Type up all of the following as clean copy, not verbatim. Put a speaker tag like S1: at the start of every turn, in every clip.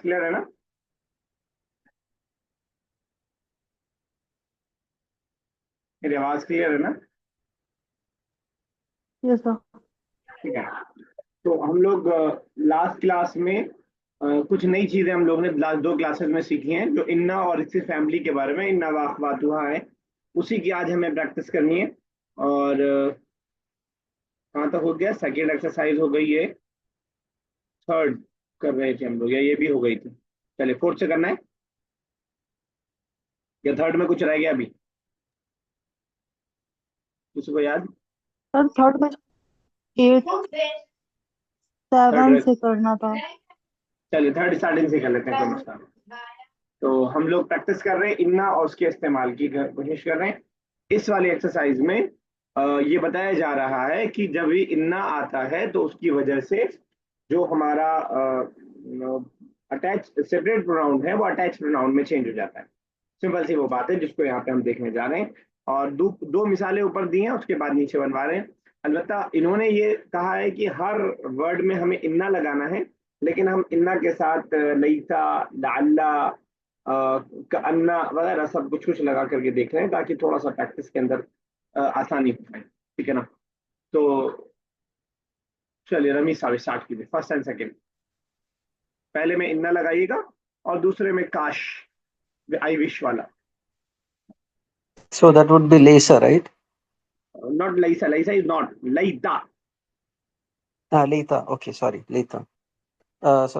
S1: Clear है ना? मेरी आवाज क्लियर है ना?
S2: Yes sir.
S1: ठीक है। तो हम लोग लास्ट क्लास में कुछ नई चीजें हम लोग ने लास्ट दो क्लासेस में सीखी हैं, जो इन्ना और इसकी फैमिली के बारे में, इन्ना वाकवातुहा है, उसी की आज हमें प्रैक्टिस करनी है। और कहाँ तक हो गया? सेकेंड एक्सरसाइज हो गई है। थर्ड कर रहे थे हम लोग, या ये भी हो गई थी? चलिए फोर्थ से करना है, या थर्ड में कुछ रह गया अभी किसी को याद?
S2: सर थर्ड में 8
S1: थर्ड
S2: 7 से करना था।
S1: चलिए थर्ड स्टार्टिंग से कर लेते हैं, कोई मसला नहीं। तो हम लोग प्रैक्टिस कर रहे हैं इन्ना और उसके इस्तेमाल की कोशिश कर रहे हैं। इस वाली एक्सरसाइज में ये बताया जा रहा है कि जब भी इन्ना आता है तो उसकी वजह से जो हमारा अटैच सेपरेट प्रोनाउन है वो अटैच प्रोनाउन में चेंज हो जाता है। सिंपल सी वो बात है जिसको यहाँ पे हम देखने जा रहे हैं। और दो मिसालें ऊपर दी हैं, उसके बाद नीचे बनवा रहे हैं। अलबत्ता इन्होंने ये कहा है कि हर वर्ड में हमें इन्ना लगाना है, लेकिन हम इन्ना के साथ लईता, लाल्ला, अन्ना वगैरह सब कुछ लगा करके देख रहे हैं, ताकि थोड़ा सा प्रैक्टिस के अंदर आसानी हो जाए। ठीक है ना? तो चलिए रमीज साहब स्टार्ट कीजिए, फर्स्ट एंड सेकेंड। पहले में इन्ना लगाइएगा और दूसरे में काश, आई विश वाला।
S3: So that would be laser, right?
S1: Not लईसा, लईसा इज नॉट लईता।
S3: Leitha. Okay, sorry, Leitha. So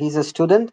S3: He's a student.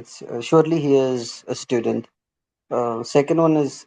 S3: It's surely he is a student. Second one is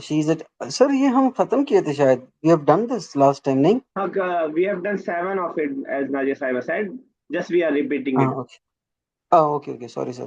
S3: She's at. Sir, ये हम खत्म किए थे शायद. We have done this last time, नहीं?
S1: We have done 7 of it, as Najee Sahiba said. Just we are repeating it.
S3: Okay. Oh, okay. Sorry, sir.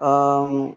S3: Um,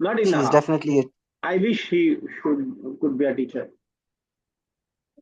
S1: Not
S3: She is
S1: Innaha.
S3: definitely a.
S1: I wish he could be a teacher.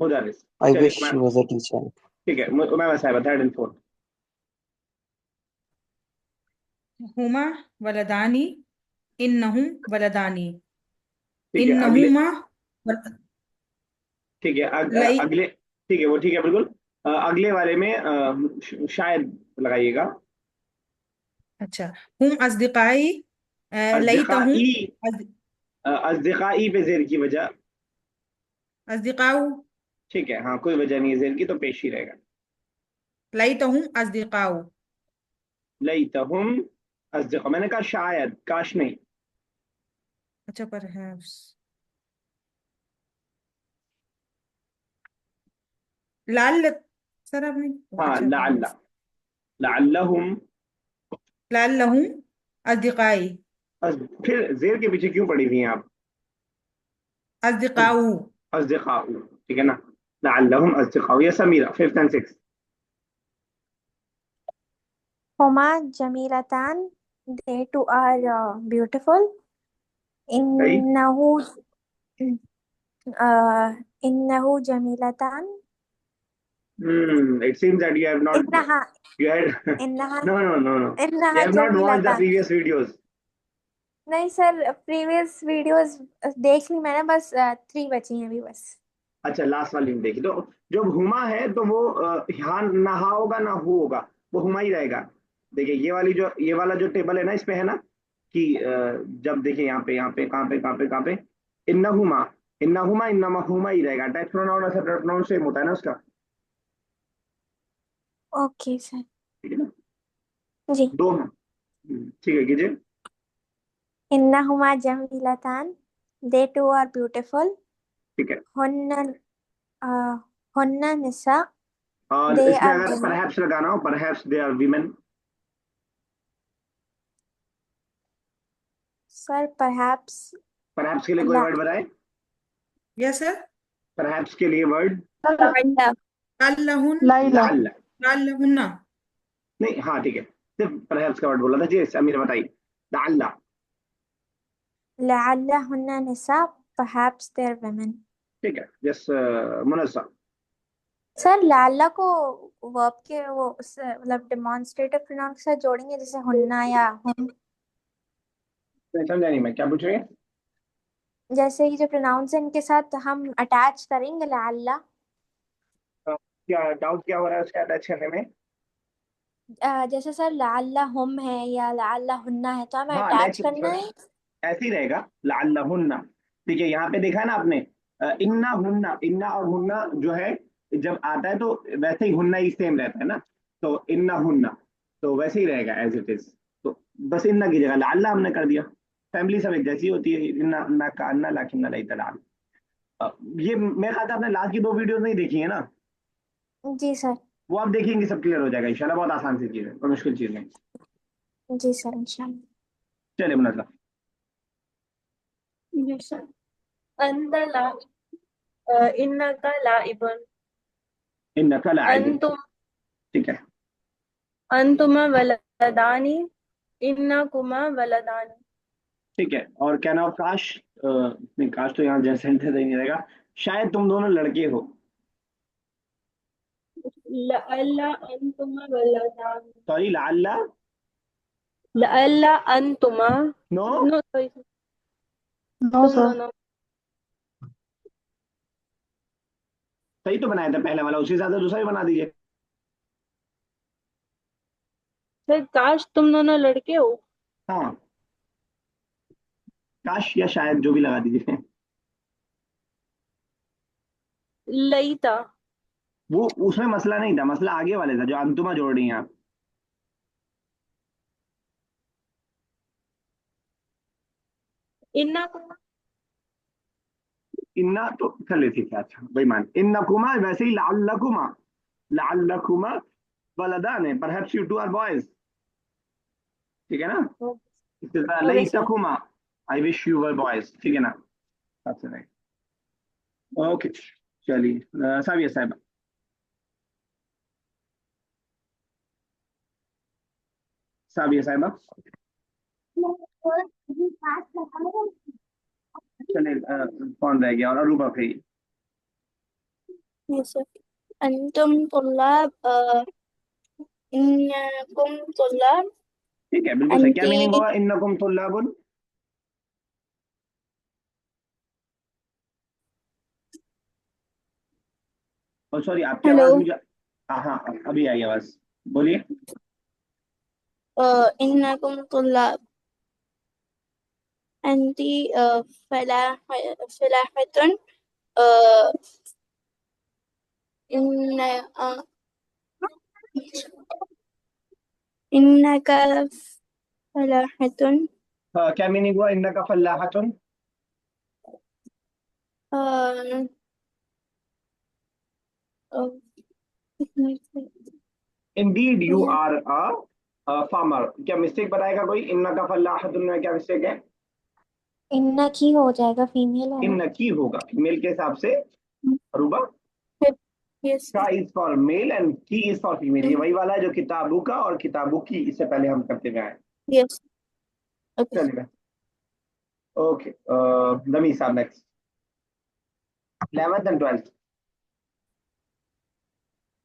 S1: Mudarris.
S3: I
S1: चलिए
S3: wish she was a teacher.
S1: ठीक है, मैं साहिबा third and fourth.
S4: Huma वलदानी इन्नहुम वलदानी
S1: ठीक है अगले।
S4: इन्नहुमा
S1: ठीक है
S4: लई
S1: अगले। ठीक है वो ठीक है बिल्कुल। अगले वाले में शायद लगाइएगा।
S4: अच्छा हुम अस्दिकाई लईतहुम
S1: अज़दिक़ाई। अज़दिक़ाई पे जेर की वजह।
S4: अस्दिकाउ
S1: ठीक है, हाँ कोई वजह नहीं है जेर की, तो पेश ही रहेगा।
S4: लईतहुम अस्दिकाउ।
S1: लईतहुम अज़दिक़ा, मैंने कहा शायद, काश नहीं।
S4: अच्छा परहैप्स लाल सर आपने
S1: हाँ
S4: अच्छा
S1: लअल्ला, लअल्लहुम।
S4: लअल्लहुम अस्दिकाई
S1: फिर जेर के पीछे क्यों पड़ी हुई हैं आप?
S4: अस्दिकाउ
S1: अज़दिक़ाउ, ठीक है ना? लअल्लहुम अज़दिक़ाउ। या Samira fifth and six.
S5: Huma jamilatan. They two are beautiful.
S1: सही।
S5: Innahu uh, innahu jamilatan.
S1: It seems that you have not.
S5: Innaha
S1: You had.
S5: innaha
S1: No. You
S5: innaha
S1: have not watched the
S5: jamilatan.
S1: previous videos.
S5: नहीं sir, previous videos देख ली मैंने, बस 3 बची हैं अभी बस।
S1: अच्छा लास्ट वाली में देखी तो जब हुमा है तो वो हाँ ना हा होगा ना हु होगा, वो हुमा ही रहेगा। देखिए ये वाला जो टेबल है ना, इसमें है ना कि जब देखिए यहाँ पे कहाँ पे इन्ना हुमा इन्ना हुमा ही रहेगा। अटैच प्रोनाउन और सेपरेट प्रोनाउन सेम होता है ना उसका।
S5: Okay sir.
S1: ठीक है ना?
S5: जी।
S1: दो हैं। ठीक है कीजिए।
S5: इन्नहुमा जमीलतान। दे टू आर ब्यूटीफुल।
S1: ठीक है।
S5: हुन्ना हुन्ना निसा।
S1: और
S5: दे
S1: इसमें
S5: आर
S1: अगर
S5: वुमेन।
S1: परहैप्स लगाना हो, perhaps they are women.
S5: Sir perhaps
S1: perhaps के लिए कोई
S5: ला
S1: वर्ड बनाए?
S4: यस सर
S1: परहैप्स के लिए वर्ड।
S4: लअल्लहुन
S2: लाइला।
S1: लाल।
S4: लअल्लहुन्ना
S1: नहीं हाँ ठीक है, सिर्फ परहैप्स का वर्ड बोला था जी। अमीर बताइए। लाल।
S5: लअल्लहुन्ना निसा। Perhaps they're women.
S1: ठीक है। यस मुनस्सा।
S5: सर लाला को वर्ब के वो मतलब डेमोन्स्ट्रेटिव प्रोनाउन के साथ जोड़ेंगे, जैसे हुन्ना या हुम।
S1: मैं समझा नहीं, मैं क्या पूछ रही है?
S5: जैसे ये जो प्रोनाउंस है इनके साथ हम अटैच करेंगे लाला।
S1: क्या डाउट क्या हो रहा है उसके अटैच करने में?
S5: जैसे सर लाला हुम है या लाला हुन्ना है तो हमें
S1: हाँ,
S5: अटैच करना
S1: नेचुरल
S5: है।
S1: ऐसे ही रहेगा, लाल्लाहुन्ना। ठीक है, यहाँ पे देखा है ना आपने, इन्ना हुन्ना, इन्ना और हुन्ना जो है जब आता है तो वैसे ही हुन्ना ही सेम रहता है ना, तो इन्ना हुन्ना तो वैसे ही रहेगा एज इट इज। तो बस इन्ना की जगह लाल्ला हमने कर दिया। फैमिली सब एक जैसी होती है, इन्ना अन्ना का अन्ना लाकिन्ना लैता लाल। ये मैं कहा था आपने लास्ट की दो वीडियो नहीं देखी है ना,
S5: जी सर।
S1: वो आप देखेंगे सब क्लियर हो जाएगा इंशाल्लाह। बहुत आसान सी चीज है, कोई मुश्किल चीज नहीं।
S5: जी सर इंशाल्लाह।
S1: चलिए मुनज़्ज़ा।
S6: जी सर। अंत ला इन्नका लाइबन।
S1: इन्नका लाइबुन।
S6: अंतुम
S1: ठीक है।
S6: अंतुमा वलदानी इन्नकुमा वलदानी।
S1: ठीक है, और कैन ऑफ काश, नहीं काश तो यहाँ जैसे सेंटेंस नहीं रहेगा। शायद तुम दोनों लड़के हो।
S6: लअल्ला अंतुमा वलदानी।
S1: सॉरी, लाल्ला।
S6: लअल्ला अंतुमा।
S1: No,
S6: no sorry.
S2: नो
S6: तुम
S2: सर।
S6: दोनों।
S1: सही तो बनाया था पहले वाला, उसी हिसाब से दूसरा भी बना दीजिए।
S6: सर काश तुम दोनों लड़के हो।
S1: हाँ, काश या शायद जो भी लगा दीजिए।
S6: लईता।
S1: वो उसमें मसला नहीं था, मसला आगे वाले था जो अंतुमा जोड़ रही हैं आप।
S6: इन्नकुमा।
S1: इन्ना तो चलिए ठीक है, अच्छा वही मान इन्नकुमा, वैसे ही लाल्लकुमा, लाल्लकुमा वलदान है, perhaps you two are boys. ठीक है ना? इससे
S6: ओके सर।
S1: लईतकुमा, I wish you were boys. ठीक है ना? आपसे नहीं। ओके, चलिए साविया साहब। साविया साहब, चलिए कौन रह गया, और अरूबा फिर।
S6: Yes sir. अंतुम तुल्लाब इन्नकुम तुल्लाब।
S1: ठीक है, बिल्कुल सही। क्या
S6: अंती।
S1: मीनिंग होगा इन्नकुम तुल्लाबुन? और सॉरी, आपकी
S6: हेलो।
S1: आवाज मुझे, हाँ हाँ अभी आई आवाज, बोलिए।
S6: इन्नकुम तुल्लाब। अंती फलाह फलाहतुन इन इन्नका फलाहतुन।
S1: हाँ, क्या मीनिंग हुआ इन्नका फल्लाहतुन?
S6: Uh, uh,
S1: indeed you are a farmer. क्या मिस्टेक बताएगा कोई? इन्नका फल्लाहतुन में क्या मिस्टेक है?
S5: इन्ना की हो जाएगा, फीमेल है ना।
S1: इन्न की होगा फीमेल के हिसाब से। Aruba,
S6: yes.
S1: का इज फॉर मेल एंड की इज फॉर फीमेल। ये वही वाला है जो किताबू का और किताबू की इससे पहले हम करते हुए आए।
S6: यस। ओके।
S1: चलिए, ओके, नमी साहब next, 11th and 12th।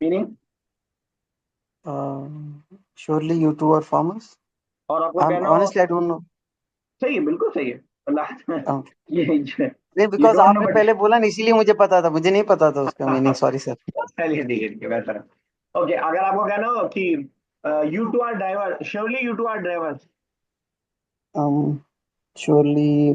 S1: Meaning?
S3: Surely you two are farmers.
S1: और आपको कहना हो,
S3: Honestly I don't know.
S1: सही है, बिल्कुल सही है। अल्लाह
S3: uh,
S1: ये
S3: नहीं,
S1: यू
S3: बिकॉज
S1: डोंट नो
S3: आपने
S1: बट
S3: पहले बोला ना, इसीलिए मुझे पता था, मुझे नहीं पता था उसका मीनिंग, सॉरी सर.
S1: चलिए ठीक है बेहतर है। ओके, अगर आपको कहना हो कि you two are driver, surely you two are driver.
S3: Surely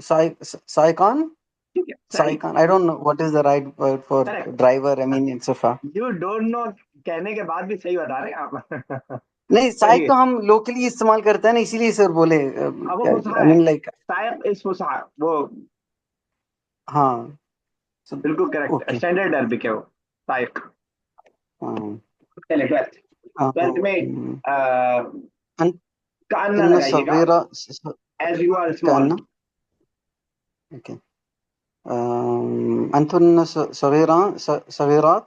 S3: साइकान.
S1: ठीक है, सही।
S3: Saikan. I don't know what is the right word for
S1: correct.
S3: driver. I mean, etc.
S1: You don't know कहने के बाद भी सही बता रहे हैं आप।
S3: नहीं, साइक
S1: चलिए,
S3: तो हम लोकली इस्तेमाल करते हैं ना, इसीलिए सर बोले.
S1: अब वो फुसहा
S3: आई
S1: है,
S3: मीन लाइक.
S1: सायक इस फुसहा वो,
S3: हाँ.
S1: बिल्कुल करेक्ट,
S3: ओके.
S1: स्टैंडर्ड अरबिक है वो, सायक।
S3: हाँ.
S1: चलिए, ट्वेल्थ। ट्वेल्थ में
S3: अन-
S1: का अन्ना
S3: इन
S1: लगाइएगा,
S3: सगीरा.
S1: As you are small.
S3: कहना. ओके. अंतुन सगीरा सगीरात.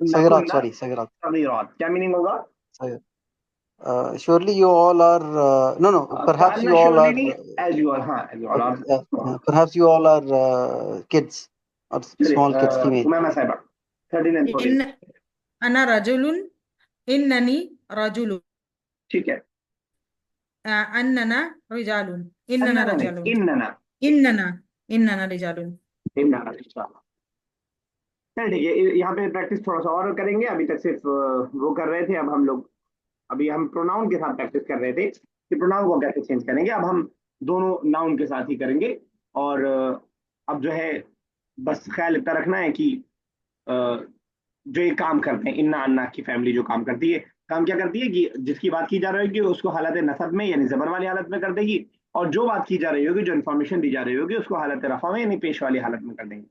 S3: Saghirat,
S1: इन्नकुन्ना
S3: sorry, Saghirat.
S1: सगीरात, क्या मीनिंग होगा?
S3: Surely you all are, no, no, perhaps you
S1: Kanna
S3: all
S1: surely
S3: are,
S1: नहीं, एज यू आर, हाँ एज यू आर
S3: okay,
S1: आप।
S3: perhaps you all are kids or
S1: चलिए
S3: small kids, teenage.
S1: उमैमा साहिबा 13 and 14।
S4: इन अना रजुलुन, इन्ननी रजुलुन,
S1: ठीक है,
S4: अन्नना रिजालुन, इन्नना
S1: अन्ना नहीं,
S4: रिजालुन,
S1: इन्नना,
S4: इन्नना इन्नना रिजालुन।
S1: इन्नना इंशाल्लाह। चल ठीक है, यहाँ पे प्रैक्टिस थोड़ा सा और करेंगे। अभी तक सिर्फ वो कर रहे थे, अब हम लोग, अभी हम प्रोनाउन के साथ प्रैक्टिस कर रहे थे कि प्रोनाउन को कैसे चेंज करेंगे। अब हम दोनों नाउन के साथ ही करेंगे। और अब जो है बस ख्याल इतना रखना है कि अ, जो ये काम करते हैं, इन्ना अन्ना की फैमिली जो काम करती है, काम क्या करती है कि जिसकी बात की जा रही होगी उसको हालत नसब में यानी जबर वाली हालत में कर देगी, और जो बात की जा रही होगी, जो इन्फॉर्मेशन दी जा रही होगी, उसको हालत रफा में यानी पेश वाली हालत में कर देंगे।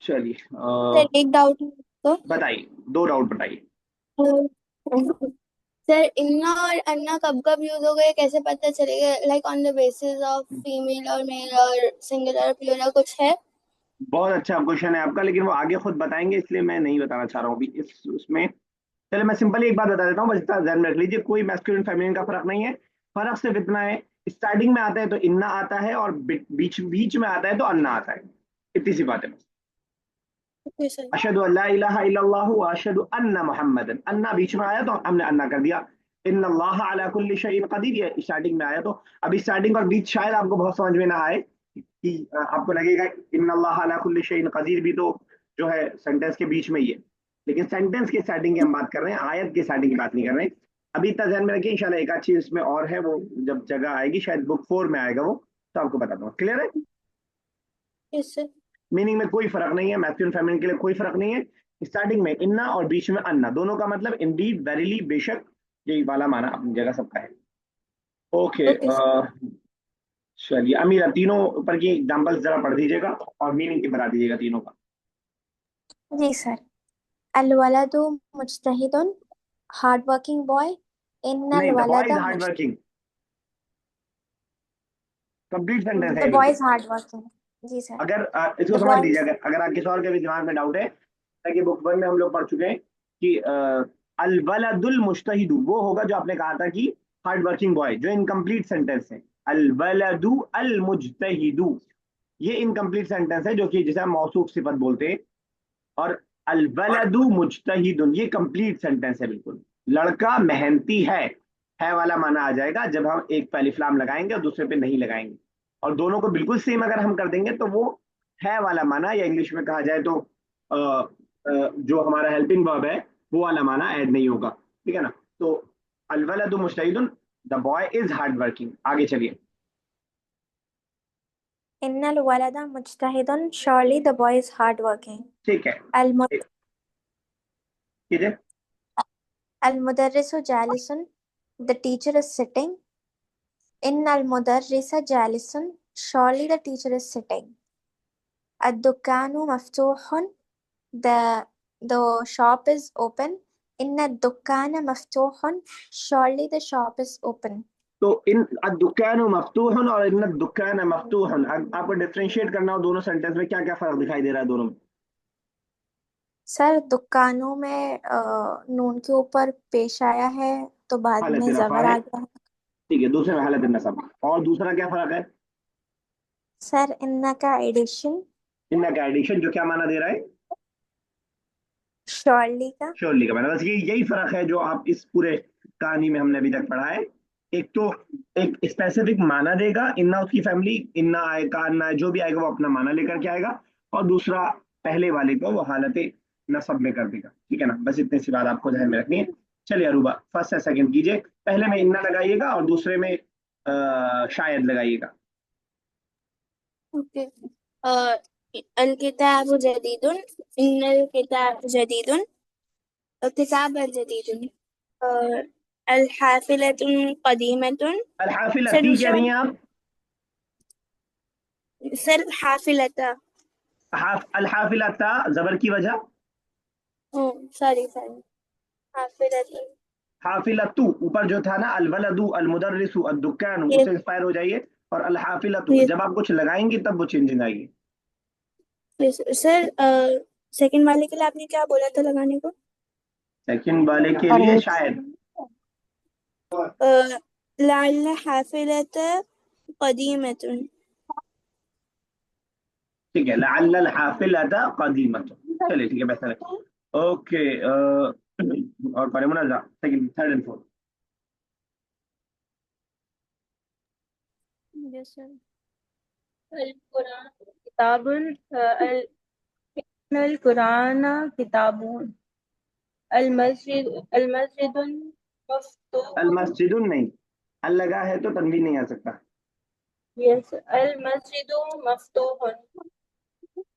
S1: चलिए
S6: सर एक डाउट तो
S1: बताइए, दो डाउट बताइए।
S6: सर इन्ना और अन्ना कब कब यूज होगा, ये कैसे पता चलेगा? Like on the basis of female और मेल और सिंगुलर प्लूरल कुछ है?
S1: बहुत अच्छा क्वेश्चन है आपका, लेकिन वो आगे खुद बताएंगे, इसलिए मैं नहीं बताना चाह रहा हूँ अभी इस उसमें। चलिए मैं सिंपली एक बात बता देता हूँ, बस इतना ध्यान में रख लीजिए, कोई मैस्कुलिन फेमिनिन का फर्क नहीं है। फर्क सिर्फ इतना है, स्टार्टिंग में आता है तो इन्ना आता है, और बीच बीच में आता है तो अन्ना आता है। इतनी सी बात है बस।
S6: Okay sir.
S1: अशहदु अल्ला इलाहा इल्लल्लाह व अशहदु अन्ना मुहम्मदन, अन्ना बीच में आया तो हमने अन्ना कर दिया। इन्नल्लाह अला कुल्ली शैइन कदीर, ये स्टार्टिंग में आया तो। अभी स्टार्टिंग और बीच शायद आपको बहुत समझ में ना आए, कि आपको लगेगा इन्नल्लाह अला कुल्ली शैइन कदीर भी तो जो है सेंटेंस के बीच में ही है, लेकिन सेंटेंस के स्टार्टिंग की हम बात कर रहे हैं, आयत के स्टार्टिंग की बात नहीं कर रहे हैं। अभी इतना ध्यान में रखिए, इंशाल्लाह एक आध चीज इसमें और है, वो जब जगह आएगी शायद बुक 4 में आएगा वो, तो आपको बता दूंगा। क्लियर है?
S6: Yes sir.
S1: मीनिंग में कोई फर्क नहीं है, मैस्कुलिन फेमिनिन के लिए कोई फर्क नहीं है। स्टार्टिंग में इन्ना और बीच में अन्ना, दोनों का मतलब इंडीड, वेरीली, बेशक, यही वाला माना अपनी जगह सबका है। Okay,
S6: okay sir.
S1: चलिए अमीरा, तीनों ऊपर की एग्जांपल्स जरा पढ़ दीजिएगा और मीनिंग की बता दीजिएगा तीनों का।
S5: जी सर। अल वलदु मुज्तहिदुन, हार्ड वर्किंग बॉय। इन्नल
S1: नहीं, द बॉय इज
S5: वलदा
S1: हार्ड वर्किंग, कंप्लीट सेंटेंस है
S5: द
S1: ये
S5: बॉय
S1: बिल्कुल।
S5: Is hard working. जी सर।
S1: अगर इसको
S5: द
S1: समझ
S5: बॉय
S1: लीजिए, अगर अगर आप किसी और के भी दिमाग में डाउट है, ताकि बुक 1 में हम लोग पढ़ चुके हैं कि अल वलदुल मुज्तहिदु वो होगा जो आपने कहा था कि हार्ड वर्किंग बॉय, जो इनकम्प्लीट सेंटेंस है। अल वलदु अल मुज्तहिदु, ये इनकम्प्लीट सेंटेंस है, जो कि जिसे हम मौसूफ सिफत बोलते हैं। और अल वलदु मुज्तहिदुन ये कंप्लीट सेंटेंस है बिल्कुल। लड़का मेहनती है वाला माना आ जाएगा जब हम एक पे अलिफ लाम लगाएंगे और दूसरे पे नहीं लगाएंगे। और दोनों को बिल्कुल सेम अगर हम कर देंगे तो वो है वाला माना, या इंग्लिश में कहा जाए तो जो हमारा हेल्पिंग वर्ब है वो वाला माना ऐड नहीं होगा। ठीक है ना? तो अल वलदु मुज्तहिदुन, the boy is hard working. आगे चलिए।
S5: इन्नल वलदा मुज्तहिदुन, surely the boy is hard working.
S1: ठीक है,
S5: अल
S1: कीजिए।
S5: मुदर्रिसु जालिसन, the teacher is sitting. इन्नल मुदर्रिसा जालिसन, surely the teacher is sitting. अद्दुकानु मफ्तूहुन, the shop is open. इन्न दुकान मफ्तूहुन, surely the shop is open.
S1: तो इन दुकान मफ्तूहन और इन दुकान मफ्तूहन, आपको डिफरेंशिएट करना हो दोनों सेंटेंस में, क्या क्या फर्क दिखाई दे रहा है दोनों में?
S5: सर दुकानों में नून के ऊपर पेश आया है तो बाद
S1: हालत
S5: में
S1: रफा
S5: जबर
S1: है,
S5: आ गया है।
S1: ठीक है, दूसरे में हालत नसब। और दूसरा क्या फर्क है?
S5: सर इन्ना का एडिशन,
S1: इनका का एडिशन, जो क्या माना दे रहा है?
S5: श्योरली का।
S1: श्योरली का माना। बस यही फर्क है जो आप इस पूरे कहानी में हमने अभी तक पढ़ा है। एक तो एक स्पेसिफिक माना देगा, इन्ना उसकी फैमिली, इन्ना आएगा, अन्ना जो भी आएगा वो अपना माना लेकर के आएगा, और दूसरा पहले वाले को वो हालत नसब में कर देगा। ठीक है ना? बस इतनी सी बात आपको ध्यान में रखनी है। चलिए अरूबा, फर्स्ट या सेकंड कीजिए, पहले में इन्ना लगाइएगा और दूसरे में शायद लगाइएगा।
S6: ओके। अल किताब जदीदुन, इन्नल किताब जदीदुन, किताब जदीदुन। अल हाफिलतुन कदीमतुन।
S1: अल हाफिला
S6: सर
S1: ती कह
S6: दूसरा,
S1: रही हैं आप?
S6: सर हाफिलता।
S1: अल हाफिला ता जबर की वजह?
S6: Sorry sorry, हाफिलतुन।
S1: हाफिलतु ऊपर जो था ना, अल वलदु अल मुदर्रिसु अद दुकानु,
S6: ये
S1: उससे इंस्पायर हो जाइए। और अल हाफिलतु
S6: ये
S1: जब आप कुछ लगाएंगे तब वो चेंजिंग आएगी।
S6: सर सेकंड वाले के लिए आपने क्या बोला था लगाने को?
S1: सेकंड वाले के लिए शायद
S6: लअल्ल हाफिलत क़दीमतुन।
S1: ठीक है, लअल्ल हाफिलता क़दीमतुन। चलिए ठीक है, बेहतर है। ओके, और पढ़े Munaza second, third and fourth.
S6: Yes sir. अल कुरान किताबुन अल कुरान किताबुन। अल मस्जिदुन मफ्तूह।
S1: अल मस्जिदुन नहीं, अल लगा है तो तनवीन नहीं आ सकता।
S6: यस, अल मस्जिदु मफ्तूहुन।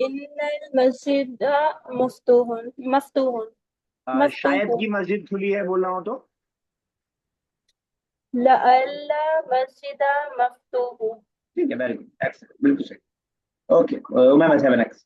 S6: इन्नल मस्जिदा मफ्तूहुन मफ्तूहुन
S1: शायद
S6: मफ्तूहुन।
S1: की मस्जिद खुली है बोलना हो तो
S6: लअल्ल मस्जिदा मफ्तूहु।
S1: ठीक है, वेरी गुड, एक्सेलेंट, बिल्कुल सही। Okay, Umaima 7x।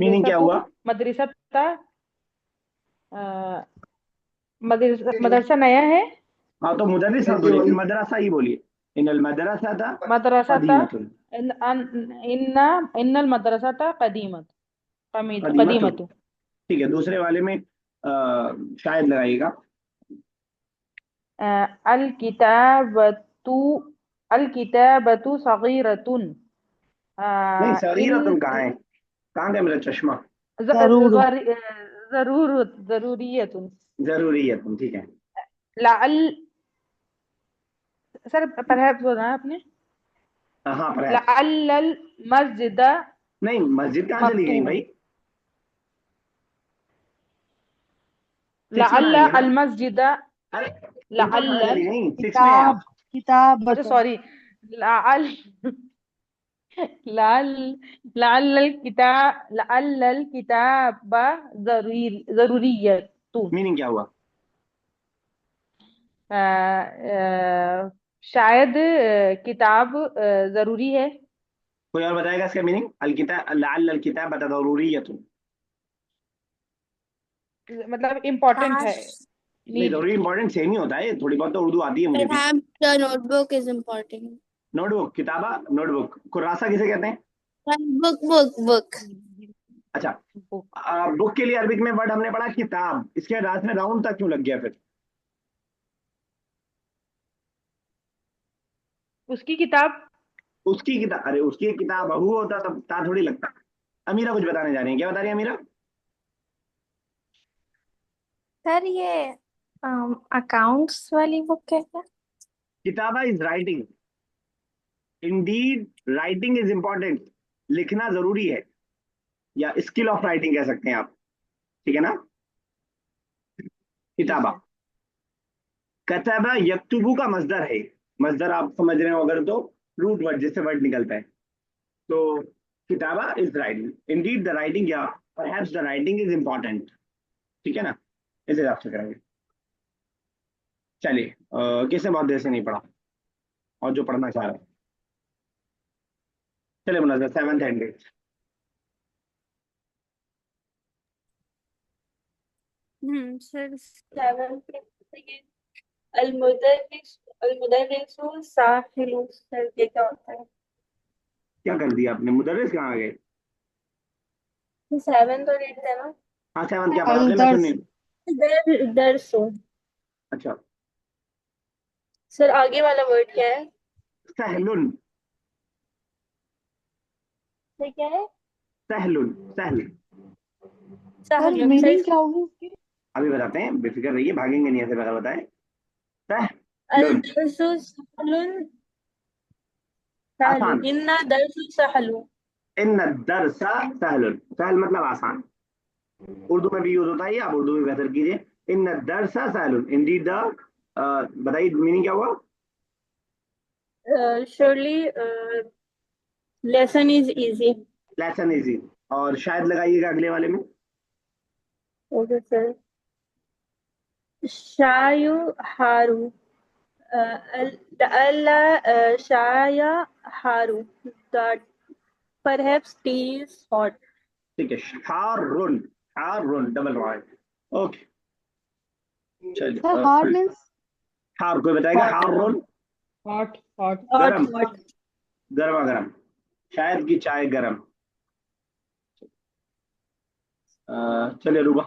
S1: मीनिंग क्या हुआ?
S4: मदरसा मदरसा नया है।
S1: हाँ तो मुदर्रिस ना बोलिए, फिर मदरसा ही बोलिए। इनल मदरसा था
S4: मदरसा
S1: कदीमतुन।
S4: इन्नल मदरसा कदीमत
S1: कदीमतुन,
S4: कदीमतु।
S1: ठीक है। दूसरे वाले में शायद लगाइएगा।
S4: अल किताबतु सगीरतुन।
S1: नहीं,
S4: इन
S1: सगीरतुन कहाँ है? कहाँ गया मेरा चश्मा?
S2: जरूर।
S4: जरूरियतुन।
S1: जरूरियतुन, ठीक है।
S4: लाअल सर परहैप्स बोला है आपने।
S1: हाँ, पर
S4: लअल्लल मस्जिद
S1: नहीं, मस्जिद कहाँ चली गई
S4: मफ्तूहुन।
S1: भाई? 6 में आ
S4: लअल्ल
S1: रही है ना?
S4: अल मस्जिद
S1: अरे ऊपर कहाँ
S4: लअल्ल।
S1: चली गई? 6 में है
S2: किताब
S1: आप।
S2: किताब
S4: अच्छा सॉरी। लअल लअल लअल्लल किताब जरूरियतुन।
S1: मीनिंग क्या हुआ?
S4: शायद किताब जरूरी है।
S1: कोई और बताएगा इसका मीनिंग? अल किताब, लअल अल किताब जरूरियतुन।
S4: मतलब इम्पोर्टेंट है।
S5: काश।
S1: नहीं,
S4: नीड।
S1: जरूरी इंपॉर्टेंट सेम ही होता है, थोड़ी बहुत तो उर्दू आती है मुझे भी।
S6: Perhaps the notebook is important.
S1: Notebook, किताबा, नोटबुक। कुर्रासा किसे कहते हैं?
S6: Book.
S1: अच्छा,
S4: बुक।
S1: बुक के लिए अरबिक में वर्ड हमने पढ़ा किताब, इसके रात में राउंड तक क्यों लग गया फिर?
S4: उसकी किताब।
S1: उसकी किताब, अरे उसकी एक किताब बहू होता तब ता थोड़ी लगता। अमीरा कुछ बताने जा रही है, क्या बता रही है अमीरा?
S5: सर ये अकाउंट्स वाली बुक है क्या?
S1: किताबा is writing. Indeed writing is important, लिखना जरूरी है, या स्किल ऑफ राइटिंग कह सकते हैं आप, ठीक है ना?
S4: जी
S1: किताबा।
S4: सर।
S1: कतबा यक्तुबु का मजदर है। मजदर आप समझ रहे हो अगर तो, रूट वर्ड जिससे वर्ड निकलता है। तो किताबा is writing, indeed the writing, या perhaps the writing is important, ठीक है ना? इस हिसाब से करेंगे। चलिए, किसने बहुत देर से नहीं पढ़ा और जो पढ़ना चाह रहा है? चलिए Munaza 7th and 8th।
S6: Sir 7 अलमुदर्रिसु साहिलु। सर ये क्या होता है?
S1: क्या कर दिया आपने? मुदर्रिस कहाँ आ गए?
S6: 7 और 8 है ना?
S1: हाँ, 7th क्या पढ़ा आपने? मैं
S2: अलदर्स।
S1: सुनिए।
S6: दरसु।
S1: अच्छा,
S6: सर आगे वाला वर्ड क्या है?
S1: सहलुन।
S6: सर क्या है?
S1: सहलुन, सहल।
S2: सर
S6: सहलुन। सर
S2: मीनिंग क्या होगी उसकी?
S1: अभी बताते हैं, बेफिक्र रहिए, भागेंगे नहीं ऐसे, बगैर बताए। सहलुन,
S6: अलदरसु सहलुन। सहलुन
S1: आसान।
S6: इन्ना दरसु सहलुन।
S1: इन दरसा सहलुन, सहल मतलब आसान। उर्दू में भी यूज होता है, आप उर्दू में बेहतर कीजिए। इन दरसा सहलुन, इंडीड द, बताइए मीनिंग क्या हुआ?
S6: Surely lesson is easy.
S1: Lesson easy. और शायद लगाइएगा अगले वाले में।
S6: Okay sir. Shayu haru. Allah shaya haru. That perhaps tea is hot.
S1: ठीक है, हारुन, हारुन डबल रॉय। ओके,
S2: सर
S1: चलिए।
S2: हार्ड मीन्स
S1: हार, कोई बताएगा?
S6: Hot.
S1: हारुन,
S4: हॉट। हॉट
S1: गरम,
S6: hot.
S1: गर्मा गर्म, शायद की चाय गरम। चलिए रूबा।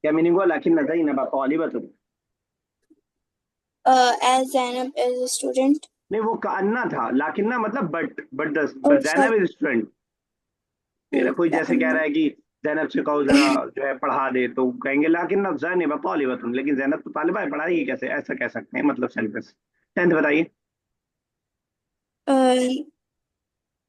S1: क्या मीनिंग हुआ लाकिन Zainab तालिबतुन?
S6: as Zainab is a student.
S1: नहीं वो कान्ना था, लाकिन ना मतलब but
S6: Oh,
S1: Zainab
S6: sorry.
S1: Is student. फिर कोई जैसे कह रहा है कि जैनब से कहो जरा जो है पढ़ा दे, तो कहेंगे लाकिन ना जैनब तालिबतुन, लेकिन जैनब तो तालिबा है, पढ़ाएगी कैसे, ऐसा कह सकते हैं मतलब सेंटेंस। टेंथ बताइए।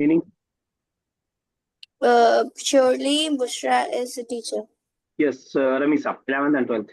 S1: Meaning?
S6: Surely Bushra is a teacher.
S1: Yes Ramisa 11th and 12th।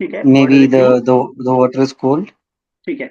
S1: ठीक है,
S3: Maybe
S1: what is it?
S3: the water is cold.
S1: ठीक है,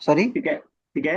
S3: sorry.
S1: ठीक है, ठीक है।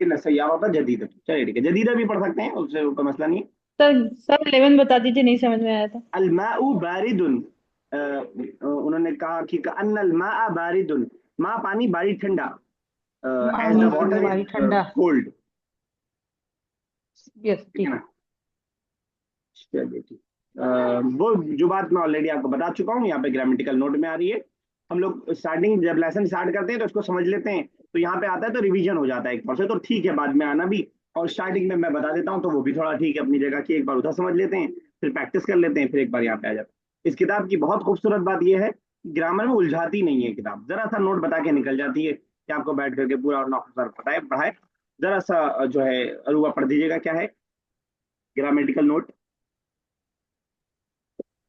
S1: इन सय्यारतन जदीदा, चलिए ठीक है, जदीदा भी पढ़ सकते हैं, उससे कोई मसला नहीं है।
S4: सर 11 बता दीजिए, नहीं समझ में आया था।
S1: अलमाउ बारिदुन, उन्होंने कहा कि अन्नल मा बारिदुन, मा पानी, बारी ठंडा, एज द वाटर
S4: पानी
S1: इज
S4: ठंडा।
S1: कोल्ड।
S4: यस,
S1: ठीक है
S4: ठीक।
S1: ना? चलिए ठीक। वो जो बात मैं ऑलरेडी आपको बता चुका हूँ, यहाँ पे ग्रामेटिकल नोट में आ रही है। हम लोग स्टार्टिंग जब लेसन स्टार्ट करते हैं तो इसको समझ लेते हैं, तो यहाँ पे आता है तो रिवीजन हो जाता है एक बार से, तो ठीक है बाद में आना भी। और स्टार्टिंग में मैं बता देता हूँ तो वो भी थोड़ा ठीक है अपनी जगह की, एक बार उधर समझ लेते हैं, फिर प्रैक्टिस कर लेते हैं, फिर एक बार यहाँ पे आ जाते हैं। इस किताब की बहुत खूबसूरत बात यह है, ग्रामर में उलझाती नहीं है किताब, जरा सा नोट बता के निकल जाती है कि आपको बैठ करके पूरा और नौकर पढ़ाए पढ़ाए। जरा सा जो है अरुआ पढ़ दीजिएगा, क्या है grammatical note.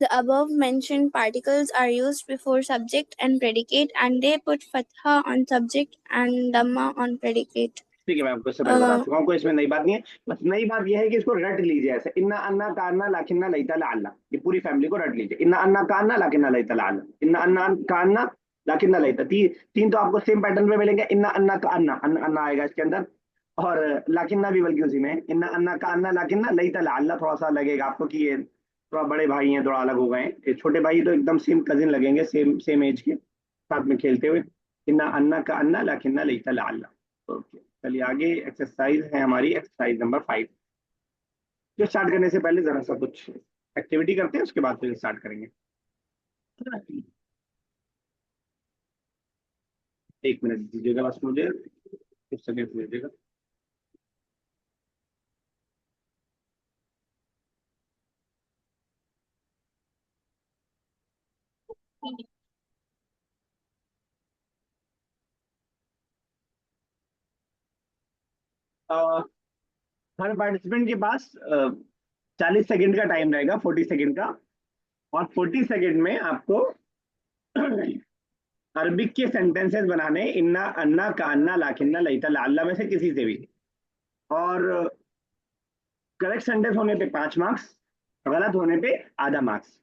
S6: The above mentioned particles are used before subject and predicate, and they put fatha on subject and dhamma on predicate.
S1: ठीक है, मैं आपको इससे पहले बता चुका हूँ, कोई इसमें नई बात नहीं है। बस नई बात यह है कि इसको रट लीजिए ऐसे, इन्ना अन्ना कान्ना लाकिन्ना लैता लाअल्ला, ये पूरी फैमिली को रट लीजिए। इन्ना अन्ना कान्ना लाकिन्ना लैता लाअल्ला, इन्ना अन्ना कान्ना लाकिन्ना लैता, तीन तो आपको सेम पैटर्न में मिलेंगे। इन्ना अन्ना का अन्ना, अन्ना अन्ना आएगा इसके अंदर, और लाकिन्ना भी बल्कि उसी में। इन्ना अन्ना का अन्ना लाकिन्ना लैता लाअल्ला, थोड़ा सा लगेगा आपको कि ये थोड़ा बड़े भाई हैं, थोड़ा अलग हो गए हैं। ये छोटे भाई तो एकदम सेम कजिन लगेंगे, सेम सेम एज के, साथ में खेलते हुए। इन्ना अन्ना का अन्ना लाकिन्ना लैता लाअल्ला। ओके, चलिए आगे एक्सरसाइज है हमारी, एक्सरसाइज नंबर 5। जो स्टार्ट करने से पहले जरा सा कुछ एक्टिविटी करते हैं, उसके बाद फिर स्टार्ट करेंगे। एक मिनट दीजिएगा बस मुझे, कुछ सेकंड दीजिएगा। हर पार्टिसिपेंट के पास 40 सेकंड का टाइम रहेगा, 40 सेकंड का। और 40 सेकंड में आपको अरबिक के सेंटेंसेस बनाने, इन्ना अन्ना कान्ना लाकिन्ना लैता लाअल्ला में से किसी से भी। और करेक्ट सेंटेंस होने पे 5 मार्क्स, गलत होने पे आधा मार्क्स,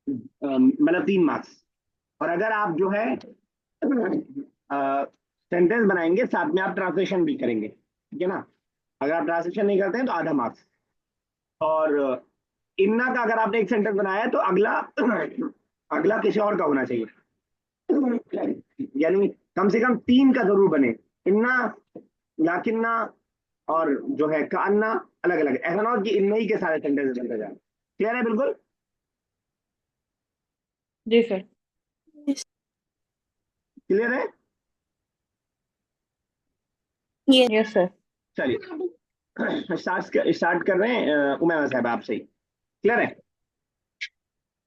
S1: मतलब 3 मार्क्स। और अगर आप जो है सेंटेंस बनाएंगे, साथ में आप ट्रांसलेशन भी करेंगे, ठीक है ना? अगर आप ट्रांसलेशन नहीं करते हैं तो आधा मार्क्स। और इन्ना का अगर आपने एक सेंटेंस बनाया है तो अगला अगला किसी और का होना चाहिए, यानी कम से कम 3 का जरूर बने। इन्ना, लाकिन्ना और जो है कान्ना अलग अलग, ऐसा ना हो कि इन्ना ही के सारे सेंटेंस बनते जाए। क्लियर है बिल्कुल?
S4: जी सर।
S1: क्लियर है?
S6: Yes.
S4: Yes sir.
S1: चलिए स्टार्ट कर रहे हैं उमैमा साहब आपसे ही। क्लियर है?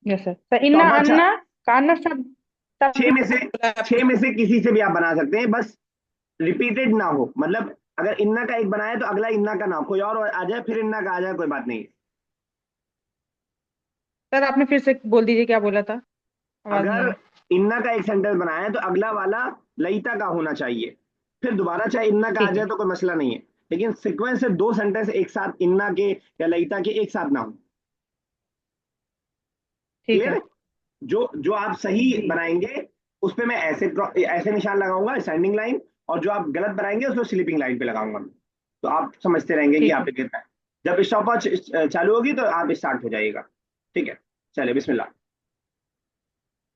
S4: Yes sir. तो इन्ना
S1: तो अच्छा,
S4: अन्ना कान्ना सब
S1: 6 में से किसी से भी आप बना सकते हैं, बस रिपीटेड ना हो। मतलब अगर इन्ना का एक बनाया तो अगला इन्ना का ना हो, कोई और आ जाए फिर इन्ना का आ जाए, कोई बात नहीं।
S4: सर आपने फिर से बोल दीजिए, क्या बोला था? आवाज नहीं
S1: अगर
S4: आई।
S1: इन्ना का एक सेंटेंस बनाया है तो अगला वाला लईता का होना चाहिए, फिर दोबारा चाहे इन्ना का आ
S4: ठीक
S1: जाए
S4: है।
S1: तो कोई मसला नहीं है। लेकिन सीक्वेंस से 2 सेंटेंस एक साथ इन्ना के या लईता के एक साथ ना हो।
S4: ठीक है।
S1: क्लियर? जो आप सही बनाएंगे उस पे मैं ऐसे ऐसे निशान लगाऊंगा स्टैंडिंग लाइन, और जो आप गलत बनाएंगे उसको स्लीपिंग लाइन पे लगाऊंगा। तो आप समझते रहेंगे कि
S4: ठीक
S1: आप
S4: है।
S1: पे कितना है। जब स्टॉपवॉच चालू होगी तो आप स्टार्ट हो जाइएगा। ठीक है, चलिए बिस्मिल्लाह।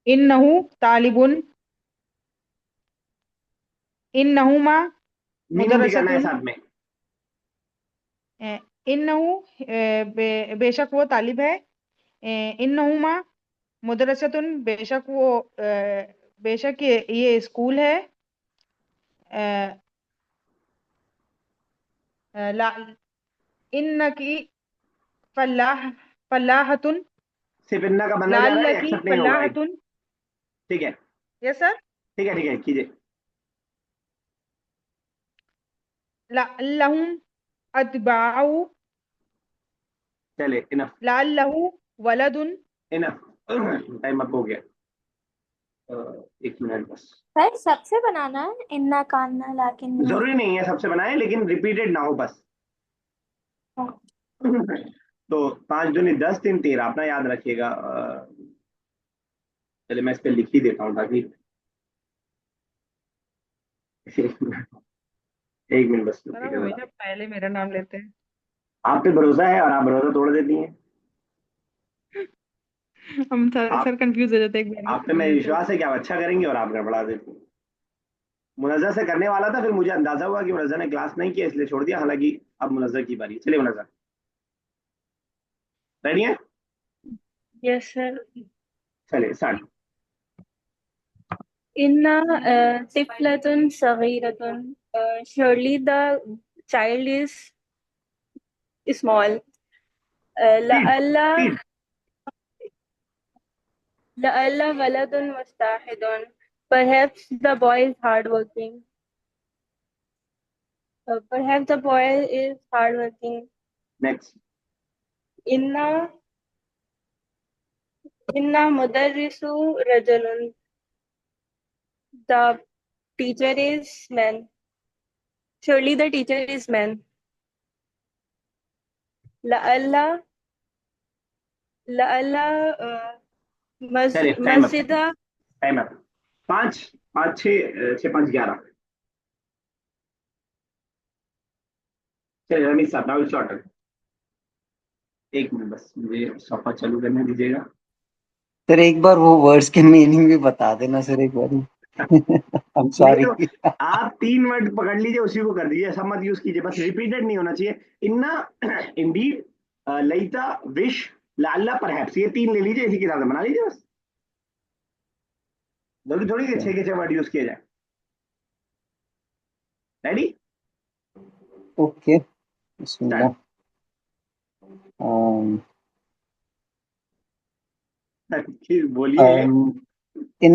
S4: इन्नहु तालिबुन, इन्नहुमा
S1: मीनिंग भी करना है
S4: मुदरसतुन,
S1: साथ में।
S4: इन्नहु बेशक वो तालिब है, इन्नहुमा मुदरसतुन बेशक वो बेशक ये स्कूल है, अ, ला इन्नकी फलाह फलाहतुन,
S1: सिर्फ इन्ना का बनने जा रहा है,
S4: लाल्लकी
S1: एक्सेप्ट नहीं होगा।
S4: फलाहतुन।
S1: ठीक है,
S4: यस सर।
S1: ठीक है, ठीक है, कीजिए।
S4: लहुम अतबाउ,
S1: चलिए, इनफ,
S4: लाल्लहु वलदुन।
S1: इनफ। टाइम अप हो गया। एक मिनट बस।
S5: सर सबसे बनाना है इन्ना कान्ना लाकिन
S1: जरूरी नहीं है सबसे बनाए, लेकिन रिपीटेड ना हो बस। तो 5 दूनी 10, 3 13 अपना याद रखिएगा। चलिए मैं इस पे लिख ही देता हूँ ताकि एक मिनट बस
S4: सर आप
S1: रुकिएगा जरा।
S4: हमेशा पहले मेरा नाम लेते हैं।
S1: आप पे भरोसा है और आप भरोसा तोड़ देती हैं।
S4: हम सर
S1: आप
S4: सर कंफ्यूज हो जाते हैं एक बार में
S1: आप पे
S4: पढ़
S1: मेरे
S4: लेते हैं
S1: विश्वास है कि आप अच्छा करेंगे और आप गड़बड़ा देती हैं। मुनज़्ज़र से करने वाला था, फिर मुझे अंदाजा हुआ कि मुनज़्ज़र ने क्लास नहीं किया, इसलिए छोड़ दिया। हालांकि अब मुनज़्ज़र की बारी है। चलिए मुनज़्ज़र, रेडी है?
S7: Yes, sir.
S1: चलिए start.
S7: Inna tiflatun saghiratun. Surely the child is small.
S1: Speed,
S7: La'alla
S1: speed.
S7: la'alla waladun mustahidun. Perhaps the boy is hardworking. Perhaps the boy is hardworking.
S1: Next.
S7: Inna inna mudarrisu rajulun. The teacher is man. Surely the teacher is man. La'alla la'alla
S1: चलिए time up,
S7: masjida.
S1: Time up. 5 5 6 6 5 11। चलिए रमीज साहब, now short. एक minute बस, मुझे सफा चालू करने दीजिएगा।
S3: सर एक बार वो वर्ड्स के मीनिंग भी बता देना सर एक बार। आई एम
S1: नहीं
S3: सॉरी।
S1: तो आप 3 वर्ड पकड़ लीजिए, उसी को कर दीजिए, ऐसा मत यूज कीजिए, बस रिपीटेड नहीं होना चाहिए। इन्ना, इंडीड, लईता, विश, लाला, परहैप्स, ये 3 ले लीजिए, इसी के साथ बना लीजिए बस। जरूरी थोड़ी कि 6 के 6 वर्ड यूज किए जाए। रेडी?
S3: ओके, बिस्मिल्लाह।
S1: बोलिए।
S3: इन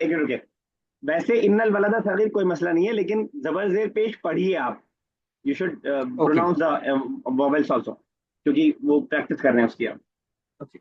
S1: एक मिनट रुकिए। वैसे इन्नल वलदा सगीर कोई मसला नहीं है, लेकिन जबर जेर पेश पढ़िए आप। You should
S3: okay
S1: pronounce the vowels also, क्योंकि वो प्रैक्टिस कर रहे हैं उसकी आप।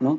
S3: no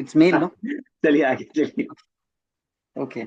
S3: it's male no
S1: चलिए आगे चलिए।
S3: okay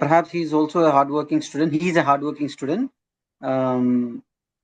S3: perhaps he is also a hardworking student he is a hardworking student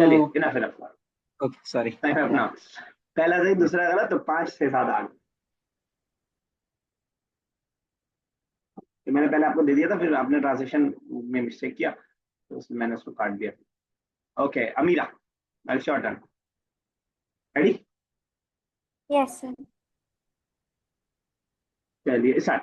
S1: चलिए enough enough.
S3: Okay sorry
S1: time अपना, पहला सही दूसरा गलत, तो 5 से 7 आगे। तो मैंने पहले आपको दे दिया था, फिर आपने ट्रांसलेशन में मिस्टेक किया, तो उसमें मैंने उसको काट दिया। Okay Amira, I short turn. Ready?
S5: Yes sir.
S1: चलिए start.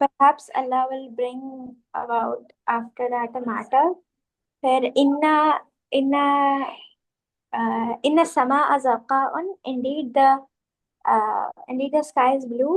S5: Perhaps Allah will bring about after that a matter. फिर inna sama azaqaun. Indeed the sky is blue.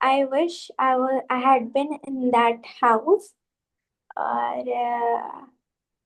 S5: I wish I had been in that house. और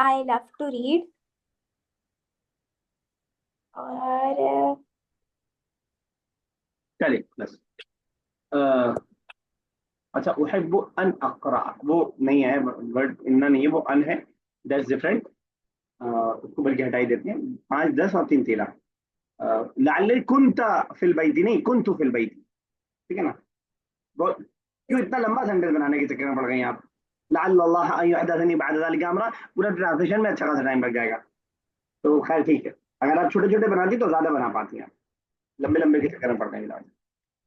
S5: I love to read. और
S1: चलिए बस। अच्छा, उहिब्बु अन अक़रा वो नहीं है, वर्ड इन्ना नहीं है, वो अन है, दैट्स डिफरेंट। उसको बल्कि हटाई देते हैं। 5 10 और 3 13। लअल्ली कुंता फिल बैती नहीं, कुंतु फिल बैती, ठीक है ना। वो क्यों इतना लंबा सेंटेंस बनाने के चक्कर में पड़ गए आप। लअल्लल्लाह अन युहदथनी बअद ज़ालिका अमरा, पूरा ट्रांसलेशन में अच्छा खासा टाइम लग जाएगा। तो खैर ठीक है, अगर आप छोटे छोटे बनाती तो ज्यादा बना पाती हैं, लंबे लंबे के चक्कर में पड़ गए।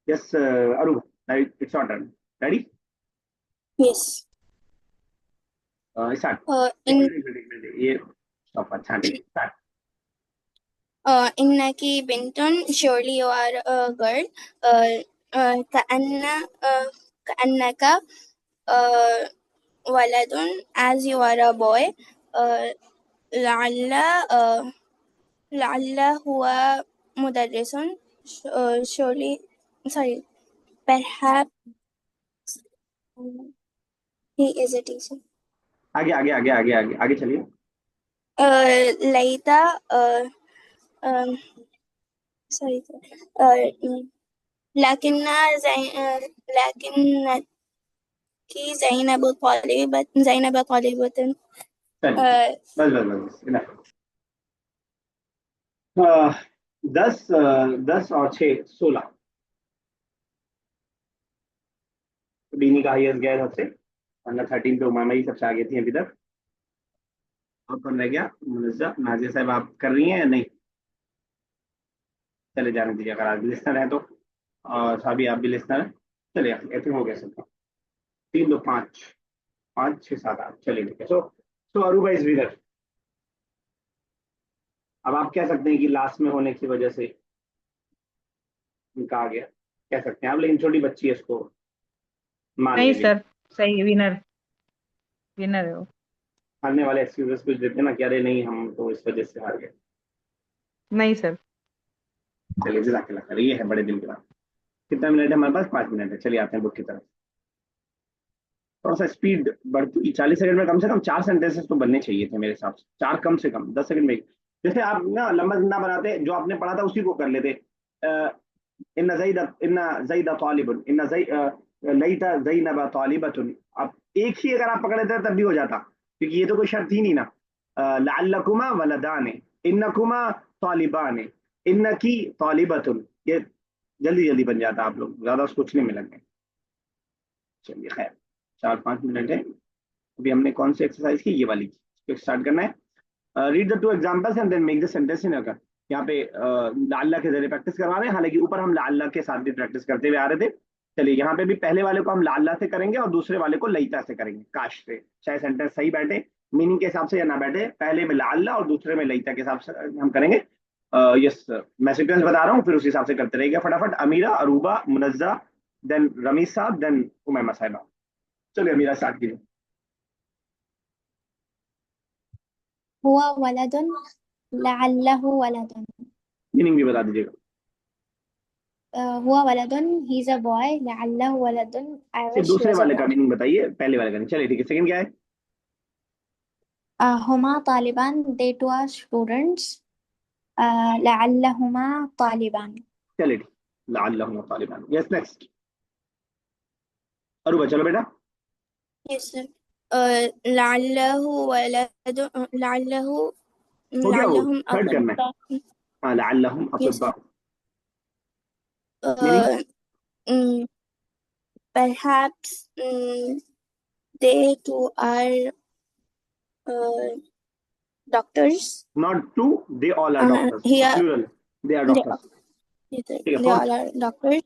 S1: यस अरू, it's your turn. Ready?
S6: Yes.
S1: Start.
S6: In
S1: ये स्टॉप, अच्छा ठीक है, start.
S6: innaki bintun, surely you are a girl. Ka'annaka waladun, as you are a boy. La'alla huwa mudarrisun, surely, sorry, perhaps he is a teacher.
S1: आगे आगे आगे आगे आगे आगे चलिए।
S6: Laita, sorry, lakinna Zainab Talibatun.
S1: चलिए बस बस बस बस इनफ। 10 10 और 6 16। बीनी का हाईएस्ट गया सबसे, वरना 13 पे उमामा ही सबसे आगे थी अभी तक। और कौन रह गया? मुनज़्ज़ा। नाजिया साहब आप कर रही हैं या नहीं? चले जाने दीजिए, अगर आप भी लिस्नर हैं तो। और साबी आप भी लिस्नर हैं। चलिए ऐसे हो गया सबका। 3 2 5 5 6 7 8। चलिए ठीक है। सो अरूबा इज विनर। अब आप कह सकते हैं कि लास्ट में होने की वजह से इनका आ गया, कह सकते हैं आप, लेकिन छोटी बच्ची है, इसको मान
S4: नहीं
S1: लीजिए।
S4: सर, सही विनर, विनर है वो।
S1: हारने वाले एक्सक्यूजेस कुछ देते हैं ना कि अरे नहीं हम तो इस वजह से हार गए।
S4: नहीं सर।
S1: चलिए जज़ाकल्लाह खैर, ये है बड़े दिन के बाद। कितना मिनट है हमारे पास? 5 मिनट है। चलिए आते हैं बुक की तरफ। थोड़ा सा स्पीड बढ़ती, 40 सेकंड में कम से कम 4 सेंटेंसेस तो बनने चाहिए थे मेरे हिसाब से, 4 कम से कम, 10 सेकंड में एक। जैसे आप ना लंबा ना बनाते, जो आपने पढ़ा था उसी को कर लेते। इन्ना ज़ैदा तालिबुन, लैता ज़ैनब तालिबतुन। आप एक ही अगर आप पकड़ लेते तब भी हो जाता, क्योंकि ये तो कोई शर्त ही नहीं ना। लअल्लकुमा वलदाने, इन्नकुमा तालिबाने, इन्नकी तालिबतुन, ये जल्दी जल्दी बन जाता, आप लोग ज्यादा सोचने में लग गए। चलिए खैर, 4 5 मिनट है। अभी हमने कौन सी एक्सरसाइज की? ये वाली की। स्टार्ट करना है। Read the 2 examples and then make the sentence in अगर। यहाँ पे लाल्ला के जरिए प्रैक्टिस करवा रहे हैं, हालांकि ऊपर हम लाल्ला के साथ भी प्रैक्टिस करते हुए आ रहे थे। चलिए यहाँ पे भी पहले वाले को हम लाल्ला से करेंगे और दूसरे वाले को लईता से करेंगे, काश से। चाहे सेंटेंस सही बैठे मीनिंग के हिसाब से या ना बैठे, पहले में लाल्ला और दूसरे में लईता के हिसाब से हम करेंगे। यस, मैं सीक्वेंस बता रहा हूँ, फिर उस हिसाब से करते रहेगा फटाफट। अमीरा, अरूबा, मुनज़्ज़ा, देन रमीज साहब, देन उमैमा साहिबा। चलिए अमीरा स्टार्ट कीजिए।
S5: हुआ वलदुन लअल्लहु वलदुन।
S1: मीनिंग भी बता दीजिएगा।
S5: हुआ वलदुन, ही इज अ बॉय। लअल्लहु वलदुन, आई
S1: सिर्फ
S5: विश ही
S1: दूसरे
S5: वाज अ
S1: वाले का
S5: बॉय।
S1: मीनिंग बताइए, पहले वाले का नहीं। चलिए ठीक है, सेकंड क्या है?
S5: हुमा तालिबान, दे टू आर स्टूडेंट्स। लअल्लहुमा तालिबान।
S1: चलिए ठीक, लअल्लहुम तालिबान। यस, नेक्स्ट अरूबा, चलो बेटा।
S6: Yes, sir. लअल्लहु वलदun,
S1: हो गया, वो
S6: लअल्लहुम
S1: थर्ड करना है।
S6: अतिब्बा।
S1: हाँ, लअल्लहुम
S6: Yes,
S1: अतिब्बा।
S6: sir.
S1: Meaning?
S6: Mm, perhaps they too are doctors.
S1: Not too, they all are doctors,
S6: Here
S1: plural, they are
S6: they,
S1: doctors.
S6: yes, sir.
S1: ठीक है,
S6: They
S1: fourth.
S6: all are doctors.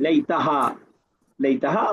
S1: लईतहा, लईतहा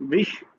S1: विश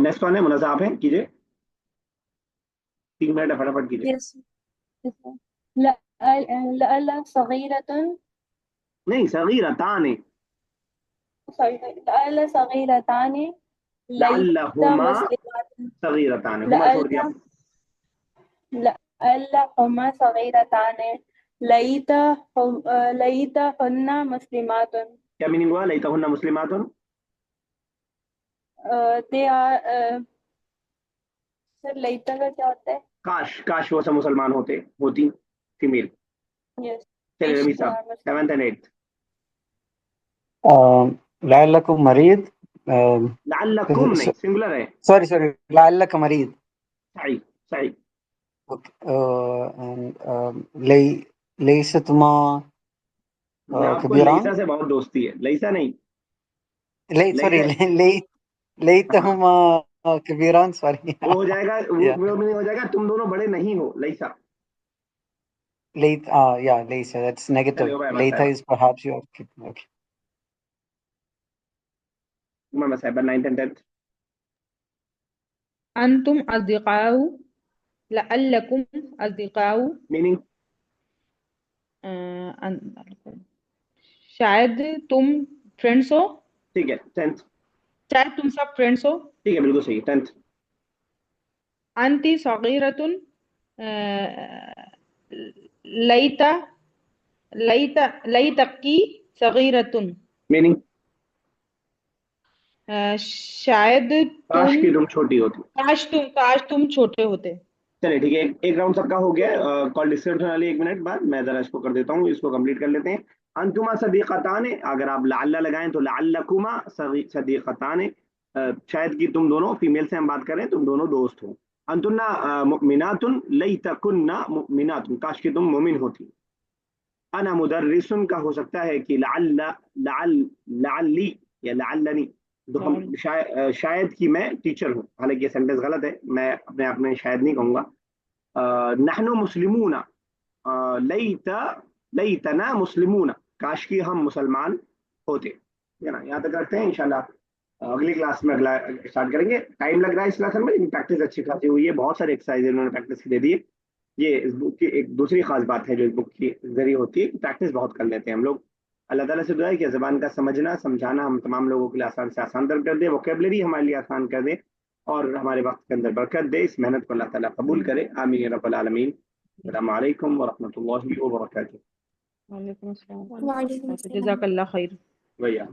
S1: नेक्स्ट वन है मुनज़्ज़ा, आप हैं, कीजिए। 3 minute है, फटाफट कीजिए।
S2: Yes. Yes, sir.
S7: लअल्ला सगीरतुन
S1: नहीं, सगीरतान,
S7: लअल्ला सगीरतान लैता
S1: लअल्लहुमा
S7: मुस्लिमातुन
S1: सगीरतान, हुमा छोड़ दिया।
S7: लअल्ला हुमा सगीरतान लैता हुन्ना मुस्लिमातुन।
S1: क्या मीनिंग हुआ लैतहुन्ना मुस्लिमातुन?
S7: दे आर सर लैता का क्या होता है?
S1: काश, काश वो सब मुसलमान होती फीमेल।
S7: यस
S1: चलिए रमी साहब, 7th and 8th।
S3: लअल्लकुम मरीद,
S1: लअल्लकुम नहीं, सिंगुलर है।
S3: sorry, लअल्लक मरीद।
S1: सही, सही।
S3: लैसतुमा
S1: आपको
S3: कबीरान,
S1: लईसा से बहुत दोस्ती है, लईसा नहीं,
S3: sorry,
S1: लईसा हाँ,
S3: लैतहुमा कबीरान, sorry।
S1: वो हो जाएगा,
S3: Yeah.
S1: वो नहीं हो जाएगा, तुम दोनों बड़े नहीं हो, लईसा।
S3: Yeah, laysa, that's negative.
S1: चलिए उमैमा
S3: Laytha
S1: साहिबा,
S3: is perhaps your kid. Okay.
S1: Umaima साहिबा 9th and 10th।
S4: अंतुम अस्दिकाउ लअल्लकुम अस्दिकाउ
S1: मीनिंग
S4: शायद तुम फ्रेंड्स हो,
S1: ठीक है। 10th,
S4: शायद तुम सब फ्रेंड्स हो।
S1: ठीक है, बिल्कुल सही। 10th,
S4: अंती सगीरतुन लैता लैतकी सगीरतुन,
S1: मीनिंग
S4: शायद
S1: काश
S4: तुम
S1: की तुम छोटी होती।
S4: काश तुम छोटे होते।
S1: चलिए ठीक है, एक राउंड सबका हो गया। कॉल डिस्कनेक्ट होने वाली 1 मिनट बाद, मैं जरा इसको कर देता हूँ, इसको कंप्लीट कर लेते हैं। अंतुमा सदीकतान, अगर आप लअल्ला लगाएं तो लअल्लकुमा सदीकतान, शायद कि तुम दोनों, फीमेल से हम बात करें, तुम दोनों दोस्त हो। अंतुन्ना मुमिनातुन लैतकुन्ना मुमिनातुन, काश की तुम मोमिन होती। अना मुदर्रिसुन का हो सकता है कि लअल्ला लअल्ली या लअल्लनी, तो हम शायद कि मैं टीचर हूँ। हालांकि ये सेंटेंस गलत है, मैं अपने आप में शायद नहीं कहूंगा। नहनु मुस्लिमूना, लईत लईतना मुस्लिमूना, काश की हम मुसलमान होते। है ना, यहाँ तक रखते हैं। इंशाल्लाह अगली क्लास में अगला स्टार्ट करेंगे। टाइम लग रहा है इस क्लास में, लेकिन प्रैक्टिस अच्छी खासी हुई है, बहुत सारे एक्सरसाइज इन्होंने प्रैक्टिस की दे दिए। ये इस बुक की एक दूसरी खास बात है जो इस बुक की जरिए होती है कि प्रैक्टिस बहुत कर लेते हैं हम लोग। अल्लाह ताला से दुआ है कि ज़बान का समझना समझाना हम तमाम लोगों के लिए आसान से आसान तर कर दे, वोकेबलरी हमारे लिए आसान कर दे, और हमारे वक्त के अंदर बरकत दे। इस मेहनत को अल्लाह ताला कबूल करे, आमीन या रब्बल आलमीन। अस्सलाम वालेकुम व रहमतुल्लाहि व बरकातुहू।
S4: वालेकुम अस्सलाम,
S6: वालेकुम अस्सलाम।
S4: जज़ाकल्लाह खैर।
S1: भैया।